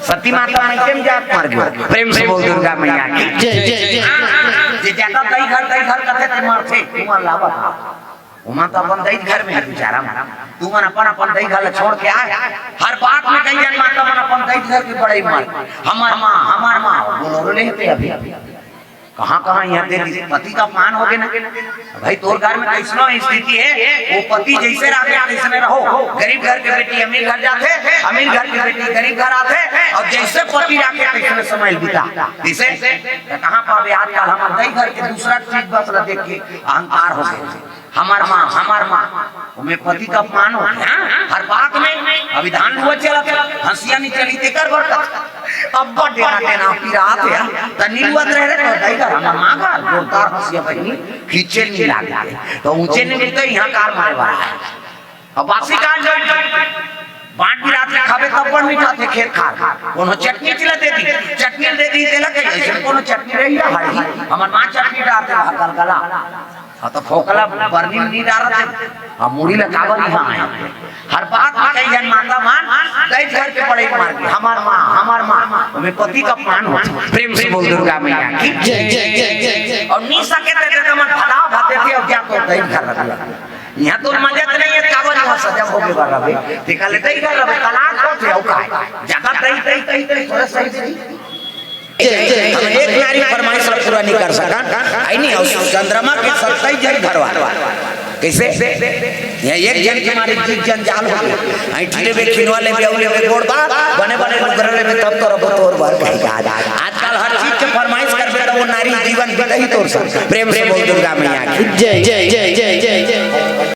सती माता में केम जात मार गयो प्रेम से बोल दुर्गा मैया की जय जय जय जे जाता दई घर कथे ते मारथे तुम लावा उमा तो अपन दई घर में बेचारा तू मन अपन दई घर छोड़ के आ हर बात में कही जन माता मन अपन दई घर की बड़ाई मार हमार मां बोलो लेते अभी कहां यहाँ तेरी पति का अपमान हो गया ना भाई तोर घर में कैसनो स्थिति है वो पति जैसे रहते वैसे रहो गरीब घर के बेटी अमीर घर जाते अमीर घर की बेटी गरीब घर आते और जैसे पति जाके कैसे समय बिता जैसे कहां पावे आजकल हमार दई घर के दूसरा चीज बस देख के अहंकार हो गए हमार माँ में पति का अपमान हो हर बात में अभिधान हुआ चला हंसिया नहीं चली ते कर बरकत अब बड़े देना पिरात है त निलवत रहे तो दैगर हमार मां का जोरदार हंसिया बनी खींचे नहीं लागे तो ऊंचे नहीं मिलते यहां कार मारे वाला है अब वासी काल जो बांट भी रात में खावे तब पर मीठा थे खेत खा कोनो चटनी चिला दे दी तेला के ऐसे कोनो चटनी रही भाई हमार मां चटनी डालते हकल गला तो फोकला बर्नी नहीं डाल रहे हम मुड़ी लगावर यहां आए हर बात में कई जन माता मान दई घर के बड़े मार के हमार मां हमें पति का अपमान हो प्रेम से बोल दुर्गा मैया की जय जय जय जय और नहीं सके तो मन फटा भाते थे अब क्या को दई घर रख यहाँ तो मजा नहीं है कावर यहाँ सजा हो गया रहे देखा ले दई घर रहे तलाक हो थे औका ज्यादा दई थोड़ा सही से एक नारी फरमाइश पूरा नहीं कर सका आई नहीं चंद्रमा के 27 जन घरवा कैसे ये एक जन के मारे जीव जंजाल हो गया आई ठीले बे खिनवाले बे औले बे गोड़बा बने घरले में तब तो रब तोर भर गई आजकल हर चीज के फरमाइश करबे तो वो नारी जीवन बिता ही तोर सब प्रेम से बोल दुर्गा मैया की जय जय जय जय जय